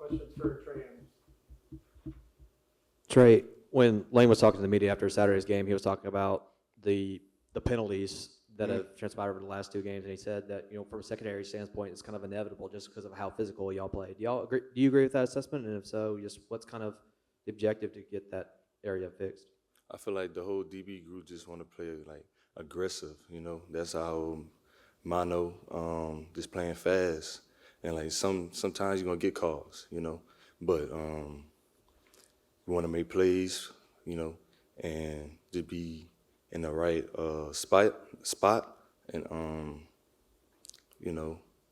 questions for Trey Amos. Trey, when Lane was talking to the media after Saturday's game, he was talking about the penalties that have transpired over the last two games, and he said that, from a secondary standpoint, it's kind of inevitable just because of how physical y'all played. Do you agree with that assessment? And if so, just what's kind of the objective to get that area fixed? I feel like the whole DB group just want to play like aggressive. That's our motto. Just playing fast, and like sometimes you're gonna get calls. But we want to make plays. And to be in the right spot, and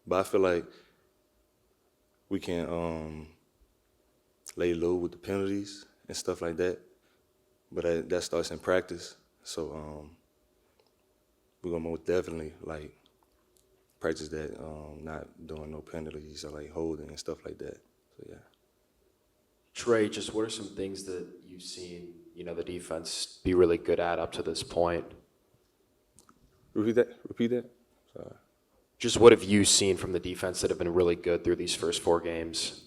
But I feel like we can lay low with the penalties and stuff like that. But that starts in practice. So we're gonna most definitely like practice that, not doing no penalties or like holding and stuff like that. So yeah. Trey, just what are some things that you've seen, the defense be really good at up to this point? Repeat that. Sorry. Just what have you seen from the defense that have been really good through these first 4 games?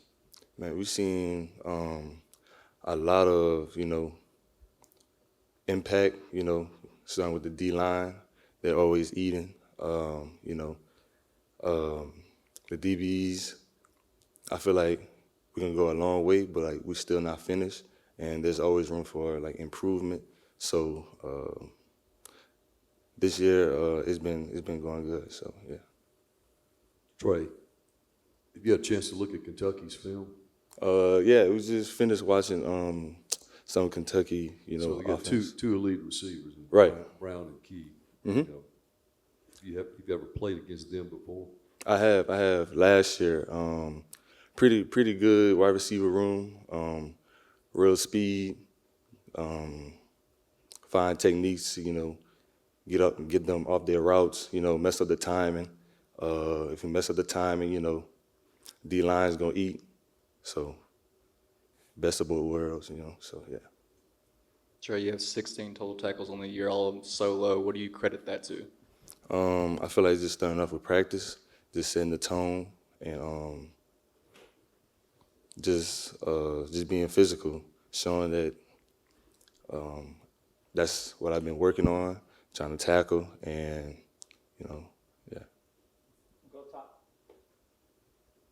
Man, we've seen a lot of, impact, starting with the D-line. They're always eating. The DBs, I feel like we're going to go a long way, but like we're still not finished, and there's always room for like improvement. So this year it's been going good. So yeah. Trey, have you had a chance to look at Kentucky's film? Yeah, we just finished watching some Kentucky, So they got two elite receivers, Right. Brown and Key. Mm-hmm. You've ever played against them before? I have last year. Pretty good wide receiver room, real speed, fine techniques, get up and get them off their routes, mess up the timing. If you mess up the timing, D-line's gonna eat. So best of both worlds, so yeah. Trey, you have 16 total tackles on the year, all of them solo. What do you credit that to? I feel like just starting off with practice, just setting the tone, and just being physical, showing that that's what I've been working on, trying to tackle, and yeah. Go top.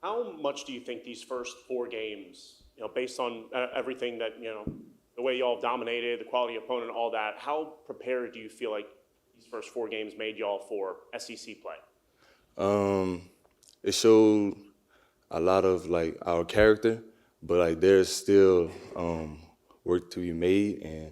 How much do you think these first 4 games, based on everything that the way y'all dominated, the quality opponent, all that, how prepared do you feel like these first 4 games made y'all for SEC play? It showed a lot of like our character, but like there's still work to be made, and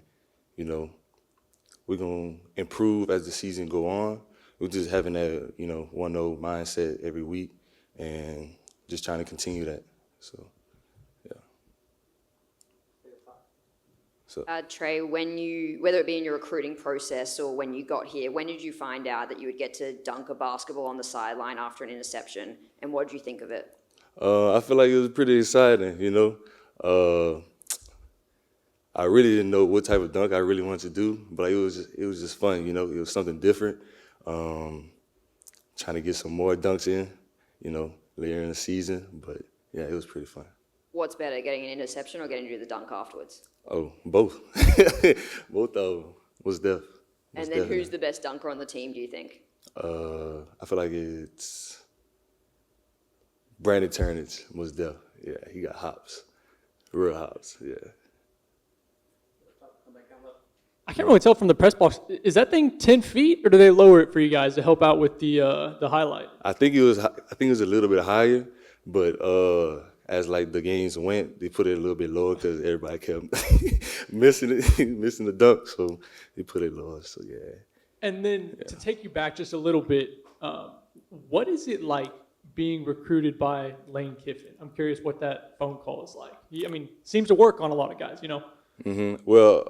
we're gonna improve as the season go on. We're just having that 1-0 mindset every week, and just trying to continue that. So yeah. Trey, whether it be in your recruiting process or when you got here, when did you find out that you would get to dunk a basketball on the sideline after an interception, and what did you think of it? I feel like it was pretty exciting, I really didn't know what type of dunk I really wanted to do, but it was just fun, It was something different. Trying to get some more dunks in, later in the season, but yeah, it was pretty fun. What's better, getting an interception or getting to do the dunk afterwards? Oh, both. Both of them was definitely. And then who's the best dunker on the team, do you think? I feel like it's Brandon Turnage was deaf. Yeah, he got hops. Real hops, yeah. I can't really tell from the press box. Is that thing 10 feet, or do they lower it for you guys to help out with the highlight? I think it was a little bit higher, but as like the games went, they put it a little bit lower because everybody kept missing the dunk, so they put it lower. So yeah. And then to take you back just a little bit, what is it like being recruited by Lane Kiffin? I'm curious what that phone call is like. Seems to work on a lot of guys, Mm-hmm. Well,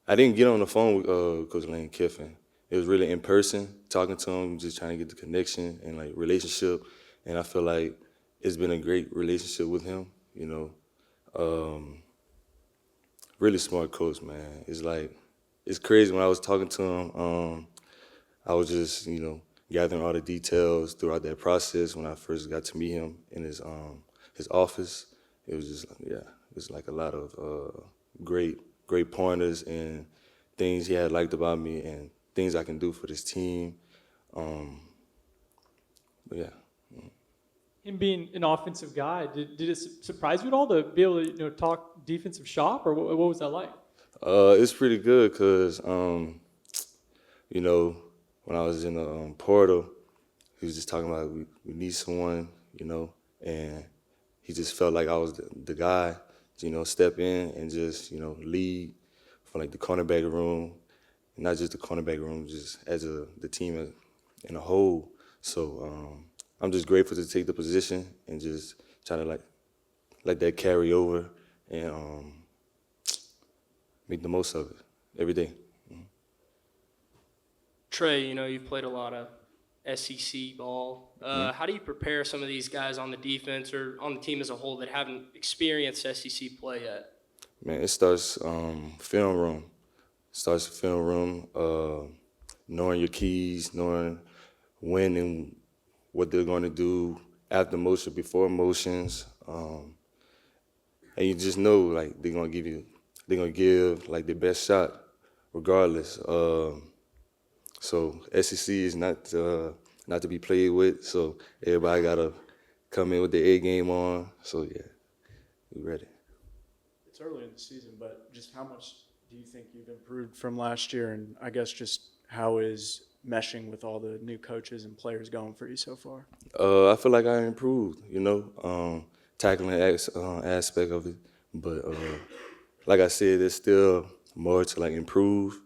I didn't get on the phone with Coach Lane Kiffin. It was really in person, talking to him, just trying to get the connection and like relationship. And I feel like it's been a great relationship with him. Really smart coach, man. It's crazy when I was talking to him. I was just gathering all the details throughout that process when I first got to meet him in his his office. It was just, yeah, it was like a lot of great pointers and things he had liked about me and things I can do for this team. But yeah. Him being an offensive guy, did it surprise you at all to be able to talk defensive shop, or what was that like? It's pretty good because, when I was in the portal, he was just talking about we need someone, and he just felt like I was the guy to, step in and just, lead for like the cornerback room, not just the cornerback room, just as the team in a whole. So I'm just grateful to take the position and just try to let that carry over and make the most of it every day. Trey, you've played a lot of SEC ball. How do you prepare some of these guys on the defense or on the team as a whole that haven't experienced SEC play yet? Man, it starts film room. Knowing your keys, knowing when and what they're going to do after motion, before motions, and you just know like they're gonna give like their best shot, regardless. So SEC is not to be played with. So everybody gotta come in with their A game on. So yeah, we ready. It's early in the season, but just how much do you think you've improved from last year? And I guess just how is meshing with all the new coaches and players going for you so far? I feel like I improved, tackling the aspect of it. But like I said, there's still more to improve,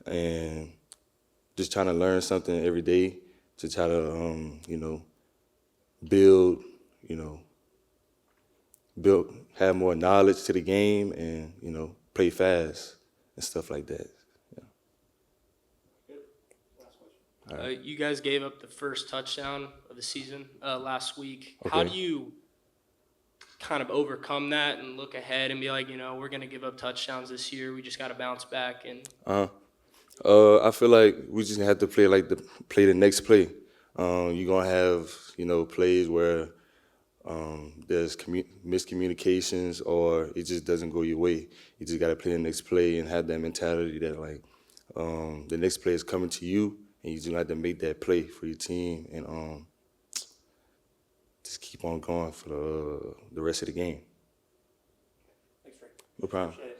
and just trying to learn something every day to try to build, have more knowledge to the game, and play fast and stuff like that. You guys gave up the first touchdown of the season last week. Okay. How do you kind of overcome that and look ahead and be like, we're going to give up touchdowns this year. We just got to bounce back. And I feel like we just have to play the next play. You're gonna have plays where there's miscommunications or it just doesn't go your way. You just gotta play the next play and have that mentality that the next play is coming to you, and you just have to make that play for your team and just keep on going for the rest of the game. Thanks, Trey. No problem. Appreciate it.